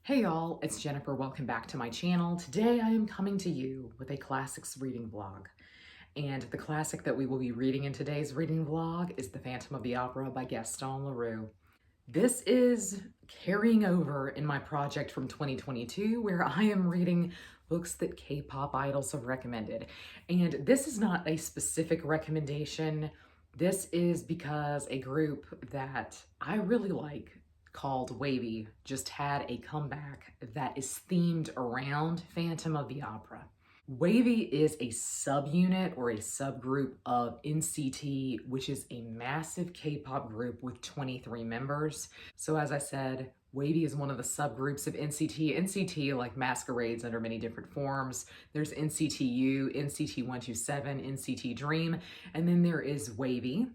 Hey y'all, it's Jennifer. Welcome back to my channel. Today I am coming to you with a classics reading vlog. And the classic that we will be reading in today's reading vlog is The Phantom of the Opera by Gaston Leroux. This is carrying over in my project from 2022 where I am reading books that K-pop idols have recommended. And this is not a specific recommendation. This is because a group that I really like called Wavy just had a comeback that is themed around Phantom of the Opera. Wavy is a subunit or a subgroup of NCT, which is a massive K-pop group with 23 members. So as I said, Wavy is one of the subgroups of NCT. NCT like masquerades under many different forms. There's NCTU, NCT 127, NCT Dream, and then there is Wavy.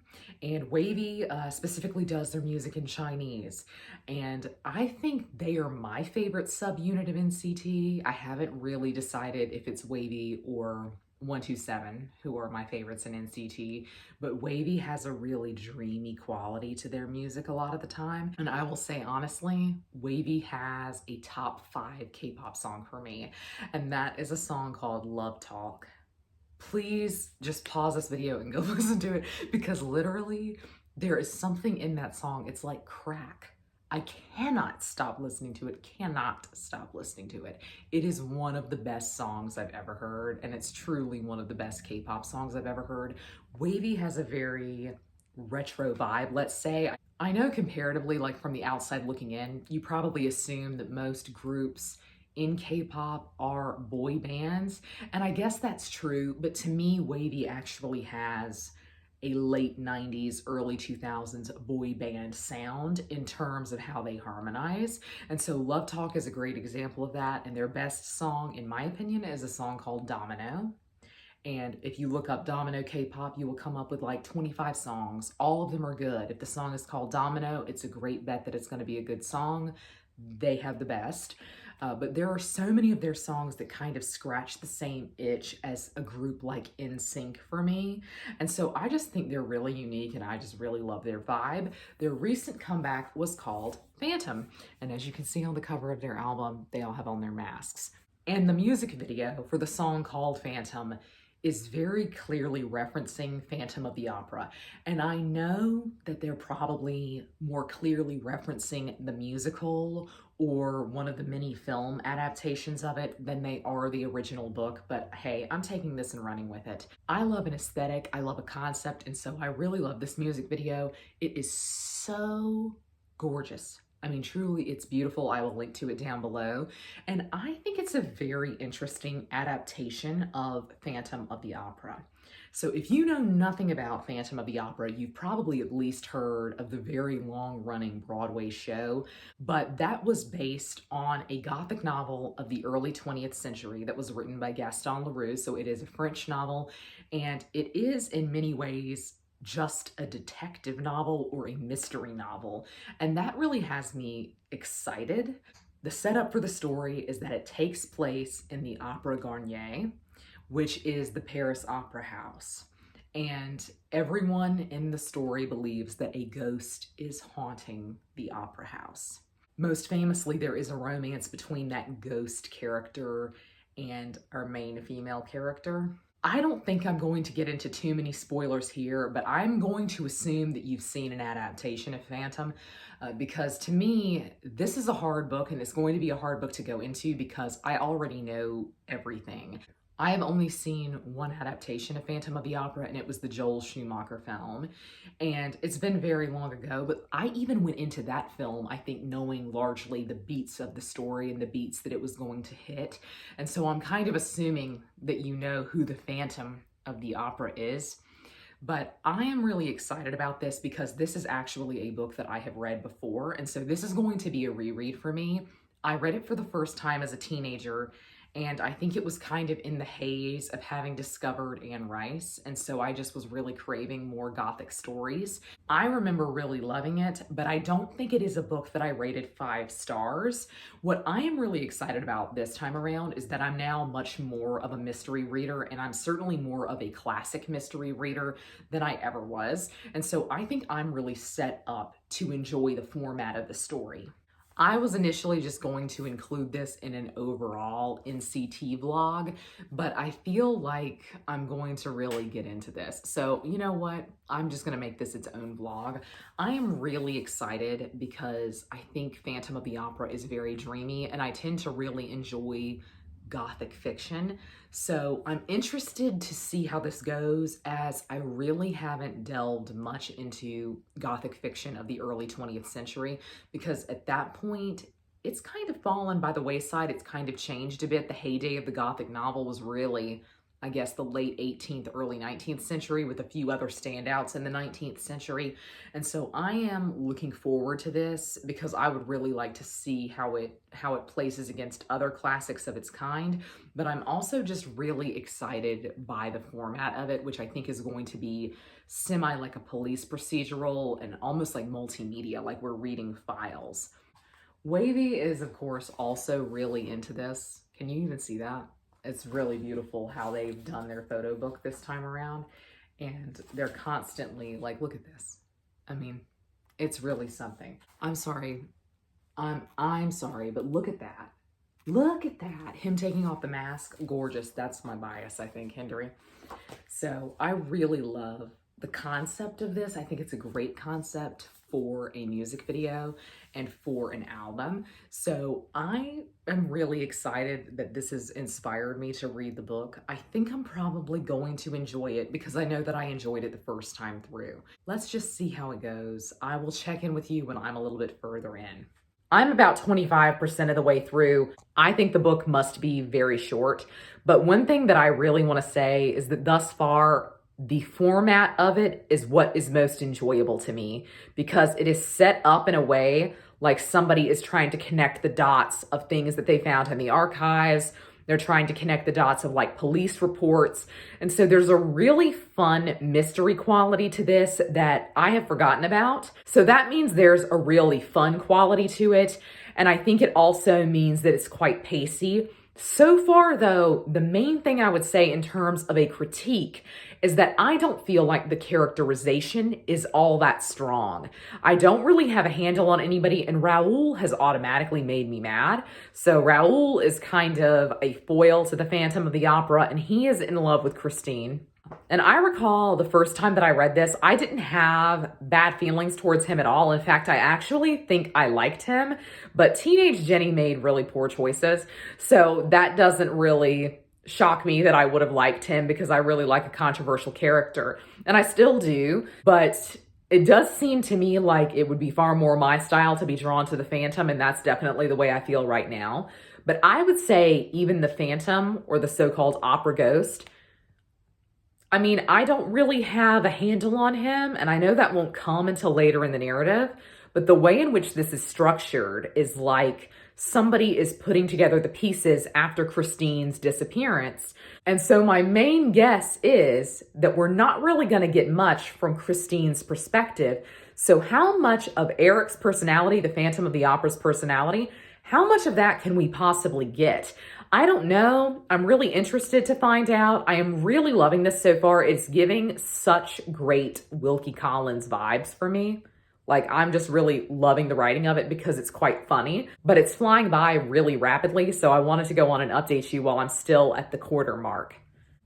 And Wavy specifically does their music in Chinese. And I think they are my favorite subunit of NCT. I haven't really decided if it's Wavy or 127, who are my favorites in NCT, but Wavy has a really dreamy quality to their music a lot of the time. And I will say honestly, Wavy has a top 5 K-pop song for me, and that is a song called Love Talk. Please just pause this video and go listen to it because literally there is something in that song. It's like crack. I cannot stop listening to it, cannot stop listening to it. It is one of the best songs I've ever heard, and it's truly one of the best K-pop songs I've ever heard. Wavy has a very retro vibe, let's say. I know comparatively, like from the outside looking in, you probably assume that most groups in K-pop are boy bands, and I guess that's true, but to me, Wavy actually has a late 90s, early 2000s boy band sound in terms of how they harmonize. And so Love Talk is a great example of that. And their best song, in my opinion, is a song called Domino. And if you look up Domino K-pop, you will come up with like 25 songs. All of them are good. If the song is called Domino, it's a great bet that it's going to be a good song. They have the best. But there are so many of their songs that kind of scratch the same itch as a group like NSYNC for me. And so I just think they're really unique and I just really love their vibe. Their recent comeback was called Phantom. And as you can see on the cover of their album, they all have on their masks. And the music video for the song called Phantom is very clearly referencing Phantom of the Opera. And I know that they're probably more clearly referencing the musical or one of the mini film adaptations of it than they are the original book, but hey, I'm taking this and running with it. I love an aesthetic, I love a concept, and so I really love this music video. It is so gorgeous. I mean, truly, it's beautiful. I will link to it down below. And I think it's a very interesting adaptation of Phantom of the Opera. So if you know nothing about Phantom of the Opera, you've probably at least heard of the very long-running Broadway show, but that was based on a Gothic novel of the early 20th century that was written by Gaston Leroux. So it is a French novel, and it is in many ways just a detective novel or a mystery novel. And that really has me excited. The setup for the story is that it takes place in the Opera Garnier, which is the Paris Opera House. And everyone in the story believes that a ghost is haunting the opera house. Most famously, there is a romance between that ghost character and our main female character. I don't think I'm going to get into too many spoilers here, but I'm going to assume that you've seen an adaptation of Phantom because to me, this is a hard book and it's going to be a hard book to go into because I already know everything. I have only seen one adaptation of Phantom of the Opera, and it was the Joel Schumacher film. And it's been very long ago, but I even went into that film, I think, knowing largely the beats of the story and the beats that it was going to hit. And so I'm kind of assuming that you know who the Phantom of the Opera is. But I am really excited about this because this is actually a book that I have read before. And so this is going to be a reread for me. I read it for the first time as a teenager, and I think it was kind of in the haze of having discovered Anne Rice, and so I just was really craving more Gothic stories. I remember really loving it, but I don't think it is a book that I rated 5 stars. What I am really excited about this time around is that I'm now much more of a mystery reader, and I'm certainly more of a classic mystery reader than I ever was, and so I think I'm really set up to enjoy the format of the story. I was initially just going to include this in an overall NCT vlog, but I feel like I'm going to really get into this. So you know what? I'm just gonna make this its own vlog. I am really excited because I think Phantom of the Opera is very dreamy and I tend to really enjoy Gothic fiction. So I'm interested to see how this goes, as I really haven't delved much into Gothic fiction of the early 20th century, because at that point, it's kind of fallen by the wayside. It's kind of changed a bit. The heyday of the Gothic novel was really, I guess, the late 18th, early 19th century, with a few other standouts in the 19th century. And so I am looking forward to this because I would really like to see how it places against other classics of its kind. But I'm also just really excited by the format of it, which I think is going to be semi like a police procedural and almost like multimedia, like we're reading files. Wavy is, of course, also really into this. Can you even see that? It's really beautiful how they've done their photo book this time around. And they're constantly like, look at this. I mean, it's really something. I'm sorry. I'm sorry, but look at that. Look at that. Him taking off the mask. Gorgeous. That's my bias, I think, Henry. So I really love the concept of this. I think it's a great concept for a music video and for an album. So I am really excited that this has inspired me to read the book. I think I'm probably going to enjoy it because I know that I enjoyed it the first time through. Let's just see how it goes. I will check in with you when I'm a little bit further in. I'm about 25% of the way through. I think the book must be very short, but one thing that I really want to say is that thus far, the format of it is what is most enjoyable to me, because it is set up in a way like somebody is trying to connect the dots of things that they found in the archives. They're trying to connect the dots of like police reports. And so there's a really fun mystery quality to this that I have forgotten about. So that means there's a really fun quality to it. And I think it also means that it's quite pacey. So far, though, the main thing I would say in terms of a critique is that I don't feel like the characterization is all that strong. I don't really have a handle on anybody, and Raoul has automatically made me mad. So Raoul is kind of a foil to the Phantom of the Opera, and he is in love with Christine. And I recall the first time that I read this, I didn't have bad feelings towards him at all. In fact, I actually think I liked him, but teenage Jenny made really poor choices. So that doesn't really shock me that I would have liked him, because I really like a controversial character. And I still do, but it does seem to me like it would be far more my style to be drawn to the Phantom, and that's definitely the way I feel right now. But I would say even the Phantom, or the so-called opera ghost, I mean, I don't really have a handle on him, and I know that won't come until later in the narrative, but the way in which this is structured is like somebody is putting together the pieces after Christine's disappearance. And so my main guess is that we're not really going to get much from Christine's perspective. So how much of Eric's personality, the Phantom of the Opera's personality, how much of that can we possibly get? I don't know. I'm really interested to find out. I am really loving this so far. It's giving such great Wilkie Collins vibes for me. Like, I'm just really loving the writing of it because it's quite funny, but it's flying by really rapidly. So I wanted to go on and update you while I'm still at the quarter mark.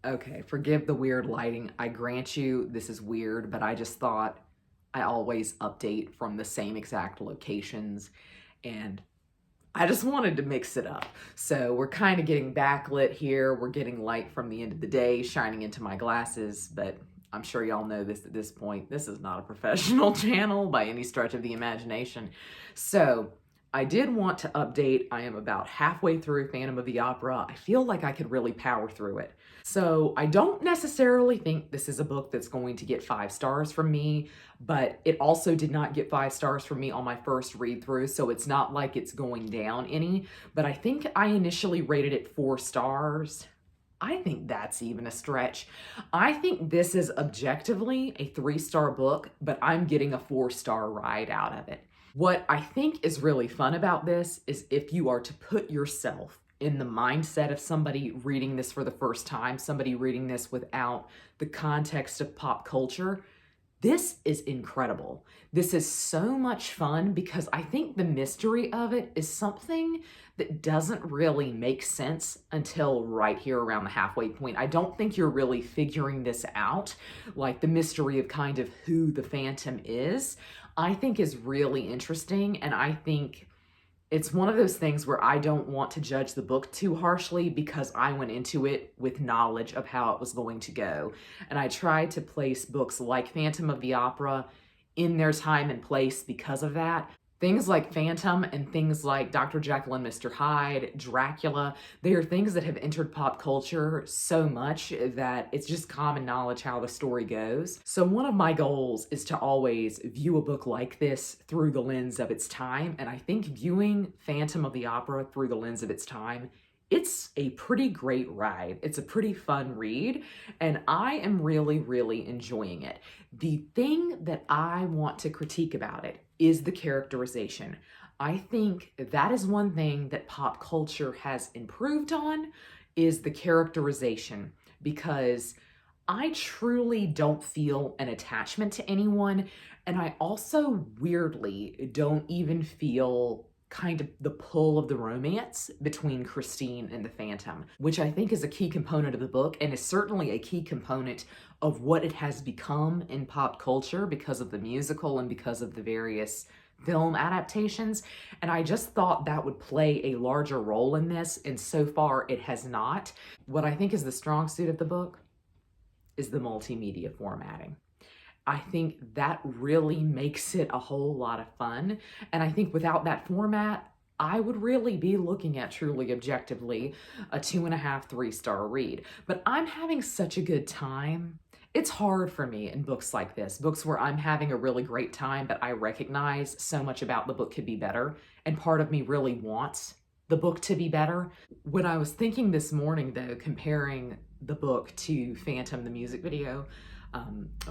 Okay, forgive the weird lighting. I grant you this is weird, but I just thought I always update from the same exact locations, and I just wanted to mix it up. So we're kind of getting backlit here. We're getting light from the end of the day shining into my glasses, but I'm sure y'all know this at this point. This is not a professional channel by any stretch of the imagination. So I did want to update. I am about halfway through Phantom of the Opera. I feel like I could really power through it. So I don't necessarily think this is a book that's going to get 5 stars from me, but it also did not get 5 stars from me on my first read through, so it's not like it's going down any, but I think I initially rated it 4 stars. I think that's even a stretch. I think this is objectively a 3-star book, but I'm getting a 4-star ride out of it. What I think is really fun about this is if you are to put yourself in the mindset of somebody reading this for the first time, somebody reading this without the context of pop culture, This is incredible. This is so much fun because I think the mystery of it is something that doesn't really make sense until right here around the halfway point. I don't think you're really figuring this out, like the mystery of kind of who the Phantom is, I think is really interesting. And I think it's one of those things where I don't want to judge the book too harshly because I went into it with knowledge of how it was going to go. And I tried to place books like Phantom of the Opera in their time and place because of that. Things like Phantom and things like Dr. Jekyll and Mr. Hyde, Dracula, they are things that have entered pop culture so much that it's just common knowledge how the story goes. So one of my goals is to always view a book like this through the lens of its time. And I think viewing Phantom of the Opera through the lens of its time, it's a pretty great ride. It's a pretty fun read, and I am really, really enjoying it. The thing that I want to critique about it is the characterization. I think that is one thing that pop culture has improved on, is the characterization, because I truly don't feel an attachment to anyone, and I also weirdly don't even feel kind of the pull of the romance between Christine and the Phantom, which I think is a key component of the book and is certainly a key component of what it has become in pop culture because of the musical and because of the various film adaptations. And I just thought that would play a larger role in this, and so far it has not. What I think is the strong suit of the book is the multimedia formatting. I think that really makes it a whole lot of fun. And I think without that format, I would really be looking at truly objectively a 2.5, 3-star read. But I'm having such a good time. It's hard for me in books like this, books where I'm having a really great time, but I recognize so much about the book could be better. And part of me really wants the book to be better. When I was thinking this morning, though, comparing the book to Phantom, the music video,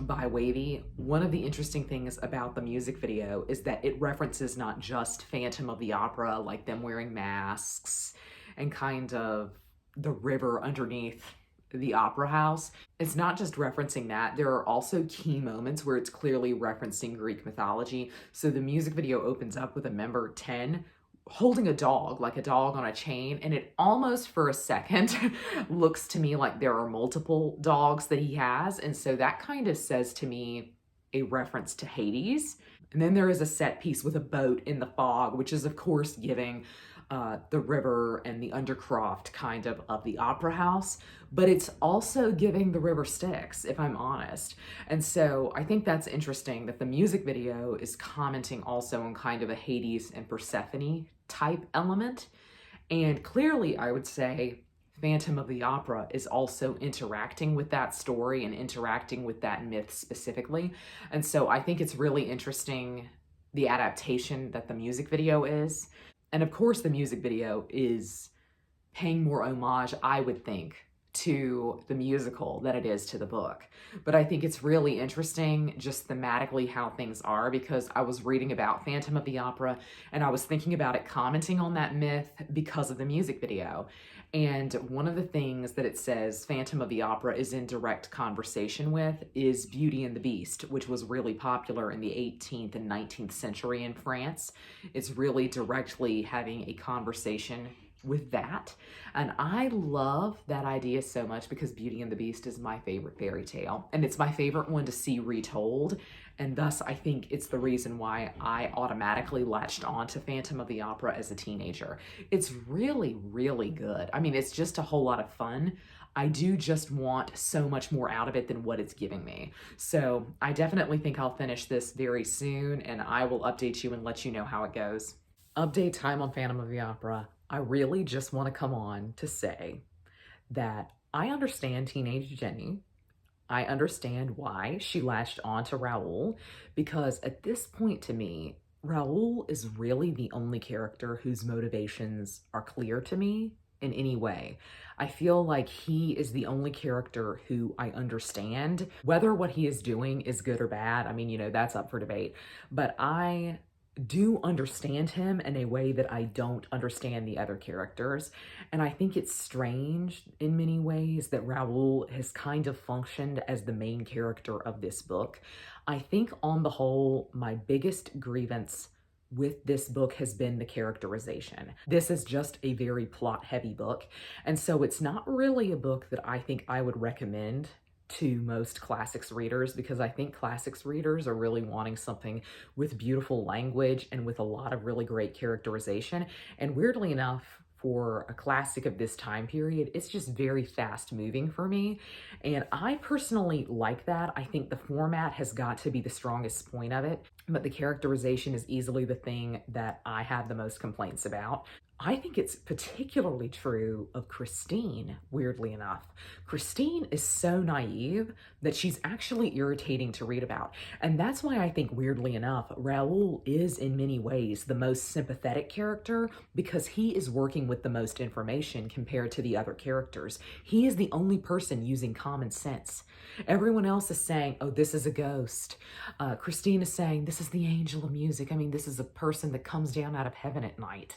by Wavy, one of the interesting things about the music video is that it references not just Phantom of the Opera, like them wearing masks and kind of the river underneath the opera house. It's not just referencing that. There are also key moments where it's clearly referencing Greek mythology. So the music video opens up with a member 10 holding a dog, like a dog on a chain, and it almost for a second looks to me like there are multiple dogs that he has, and so that kind of says to me a reference to Hades. And then there is a set piece with a boat in the fog, which is of course giving the river and the Undercroft kind of the opera house, but it's also giving the river Styx, if I'm honest. And so I think that's interesting that the music video is commenting also on kind of a Hades and Persephone type element. And clearly, I would say Phantom of the Opera is also interacting with that story and interacting with that myth specifically. And so I think it's really interesting the adaptation that the music video is. And of course, the music video is paying more homage, I would think, to the musical than it is to the book. But I think it's really interesting just thematically how things are, because I was reading about Phantom of the Opera and I was thinking about it, commenting on that myth because of the music video. And one of the things that it says Phantom of the Opera is in direct conversation with is Beauty and the Beast, which was really popular in the 18th and 19th century in France. It's really directly having a conversation with that. And I love that idea so much because Beauty and the Beast is my favorite fairy tale, and it's my favorite one to see retold. And thus, I think it's the reason why I automatically latched on to Phantom of the Opera as a teenager. It's really, really good. I mean, it's just a whole lot of fun. I do just want so much more out of it than what it's giving me. So I definitely think I'll finish this very soon, and I will update you and let you know how it goes. Update time on Phantom of the Opera. I really just want to come on to say that I understand teenage Jenny. I understand why she latched on to Raoul, because at this point to me, Raoul is really the only character whose motivations are clear to me in any way. I feel like he is the only character who I understand. Whether what he is doing is good or bad, I mean, you know, that's up for debate. But I do understand him in a way that I don't understand the other characters. And I think it's strange in many ways that Raoul has kind of functioned as the main character of this book. I think on the whole, my biggest grievance with this book has been the characterization. This is just a very plot heavy book. And so it's not really a book that I think I would recommend to most classics readers, because I think classics readers are really wanting something with beautiful language and with a lot of really great characterization. And weirdly enough, for a classic of this time period, it's just very fast moving for me. And I personally like that. I think the format has got to be the strongest point of it, but the characterization is easily the thing that I have the most complaints about. I think it's particularly true of Christine, weirdly enough. Christine is so naive that she's actually irritating to read about. And that's why I think, weirdly enough, Raoul is in many ways the most sympathetic character, because he is working with the most information compared to the other characters. He is the only person using common sense. Everyone else is saying, oh, this is a ghost. Christine is saying, this is the angel of music. I mean, this is a person that comes down out of heaven at night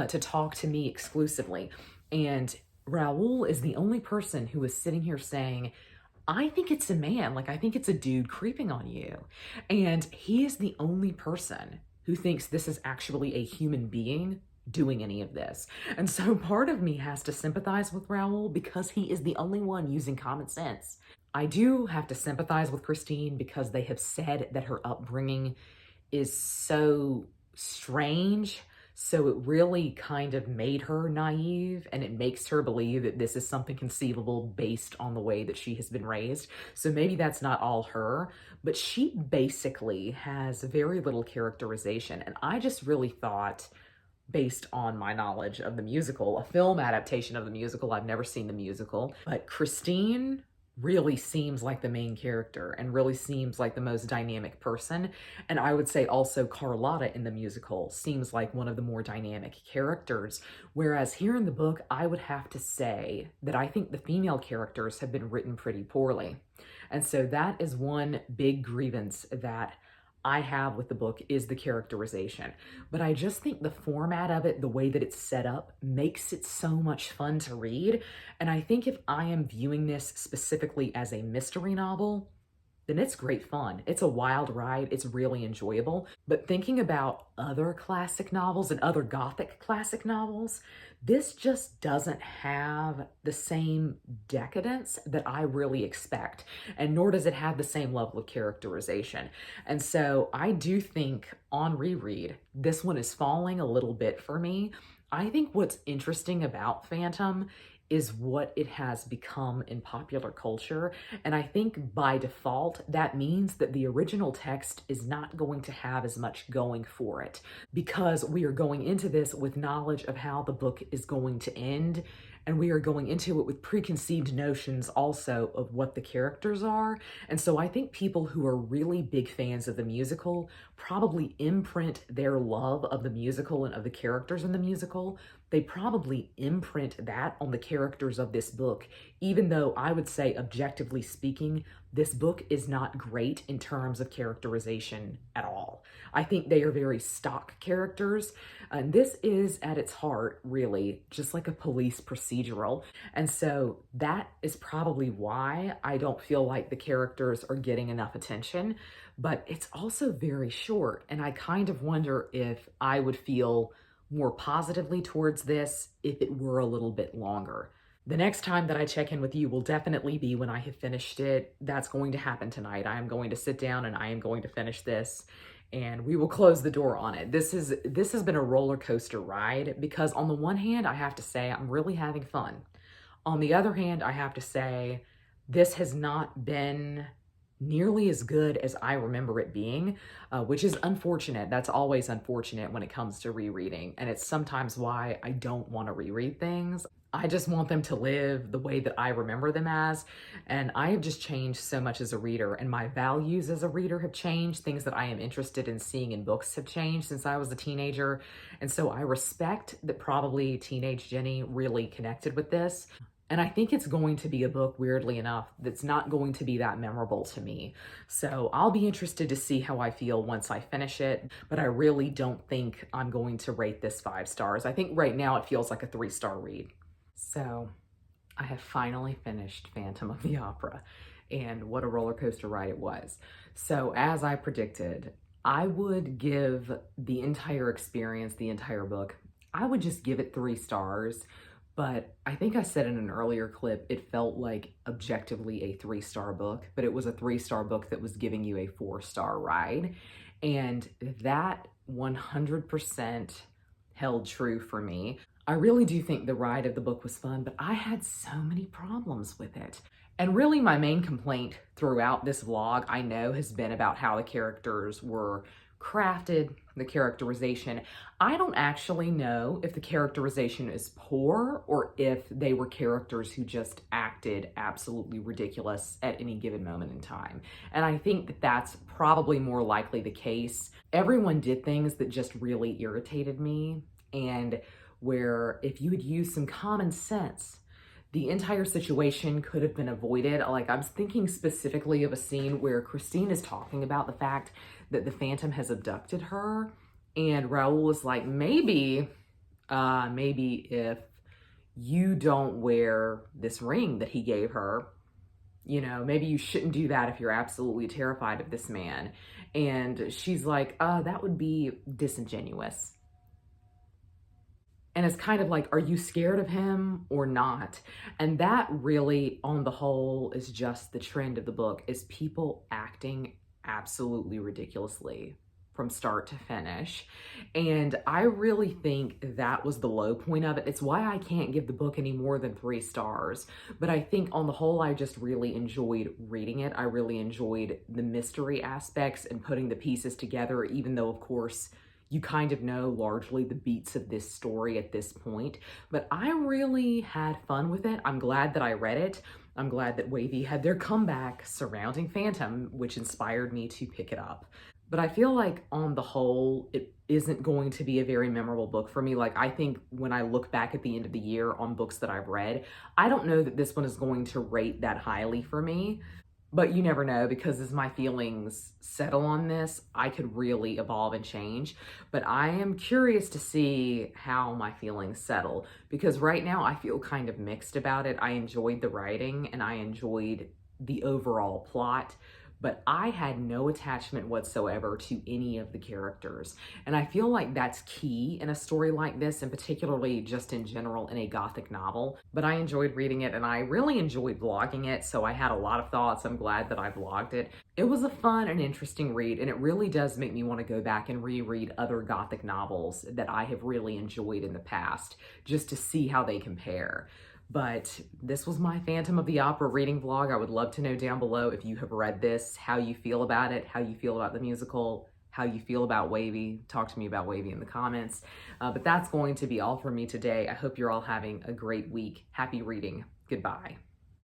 to talk to me exclusively. And Raoul is the only person who is sitting here saying, I think it's a man. Like, I think it's a dude creeping on you. And he is the only person who thinks this is actually a human being doing any of this. And so part of me has to sympathize with Raoul because he is the only one using common sense. I do have to sympathize with Christine because they have said that her upbringing is so strange. So it really kind of made her naive, and it makes her believe that this is something conceivable based on the way that she has been raised. So maybe that's not all her, but she basically has very little characterization. And I just really thought, based on my knowledge of the musical, a film adaptation of the musical, I've never seen the musical, but Christine really seems like the main character and really seems like the most dynamic person. And I would say also Carlotta in the musical seems like one of the more dynamic characters. Whereas here in the book, I would have to say that I think the female characters have been written pretty poorly. And so that is one big grievance that I have with the book, is the characterization. But I just think the format of it, the way that it's set up, makes it so much fun to read. And I think if I am viewing this specifically as a mystery novel, then it's great fun. It's a wild ride. It's really enjoyable. But thinking about other classic novels and other Gothic classic novels, this just doesn't have the same decadence that I really expect, and nor does it have the same level of characterization. And so I do think on reread, this one is falling a little bit for me. I think what's interesting about Phantom is what it has become in popular culture. And I think by default, that means that the original text is not going to have as much going for it, because we are going into this with knowledge of how the book is going to end. And we are going into it with preconceived notions also of what the characters are. And so I think people who are really big fans of the musical probably imprint their love of the musical and of the characters in the musical. They probably imprint that on the characters of this book, even though I would say, objectively speaking, this book is not great in terms of characterization at all. I think they are very stock characters, and this is at its heart really just like a police procedural. And so that is probably why I don't feel like the characters are getting enough attention, but it's also very short, and I kind of wonder if I would feel more positively towards this if it were a little bit longer. The next time that I check in with you will definitely be when I have finished it. That's going to happen tonight. I am going to sit down and I am going to finish this, and we will close the door on it. This has been a roller coaster ride, because on the one hand, I have to say I'm really having fun. On the other hand, I have to say this has not been nearly as good as I remember it being, which is unfortunate. That's always unfortunate when it comes to rereading. And it's sometimes why I don't want to reread things. I just want them to live the way that I remember them as. And I have just changed so much as a reader, and my values as a reader have changed. Things that I am interested in seeing in books have changed since I was a teenager. And so I respect that probably teenage Jenny really connected with this. And I think it's going to be a book, weirdly enough, that's not going to be that memorable to me. So I'll be interested to see how I feel once I finish it, but I really don't think I'm going to rate this 5 stars. I think right now it feels like a 3-star read. So I have finally finished Phantom of the Opera, and what a roller coaster ride it was. So as I predicted, I would give the entire experience, the entire book, I would just give it 3 stars. But I think I said in an earlier clip, it felt like objectively a 3-star book, but it was a 3-star book that was giving you a 4-star ride. And that 100% held true for me. I really do think the ride of the book was fun, but I had so many problems with it. And really my main complaint throughout this vlog, I know, has been about how the characters were crafted, the characterization. I don't actually know if the characterization is poor or if they were characters who just acted absolutely ridiculous at any given moment in time. And I think that that's probably more likely the case. Everyone did things that just really irritated me, and where if you had used some common sense, the entire situation could have been avoided. Like, I was thinking specifically of a scene where Christine is talking about the fact that the Phantom has abducted her, and Raoul is like, maybe if you don't wear this ring that he gave her, you know, maybe you shouldn't do that if you're absolutely terrified of this man. And she's like, that would be disingenuous. And it's kind of like, are you scared of him or not? And that really, on the whole, is just the trend of the book, is people acting absolutely ridiculously from start to finish. And I really think that was the low point of it. It's why I can't give the book any more than 3 stars. But I think on the whole, I just really enjoyed reading it. I really enjoyed the mystery aspects and putting the pieces together, even though, of course, you kind of know largely the beats of this story at this point, but I really had fun with it. I'm glad that I read it. I'm glad that Wavy had their comeback surrounding Phantom, which inspired me to pick it up. But I feel like on the whole, it isn't going to be a very memorable book for me. Like, I think when I look back at the end of the year on books that I've read, I don't know that this one is going to rate that highly for me. But you never know, because as my feelings settle on this, I could really evolve and change. But I am curious to see how my feelings settle, because right now I feel kind of mixed about it. I enjoyed the writing and I enjoyed the overall plot, but I had no attachment whatsoever to any of the characters. And I feel like that's key in a story like this, and particularly just in general in a Gothic novel. But I enjoyed reading it and I really enjoyed vlogging it, so I had a lot of thoughts. I'm glad that I vlogged it. It was a fun and interesting read, and it really does make me want to go back and reread other Gothic novels that I have really enjoyed in the past, just to see how they compare. But this was my Phantom of the Opera reading vlog. I would love to know down below if you have read this, how you feel about it, how you feel about the musical, how you feel about Wavy. Talk to me about Wavy in the comments. But that's going to be all for me today. I hope you're all having a great week. Happy reading. Goodbye.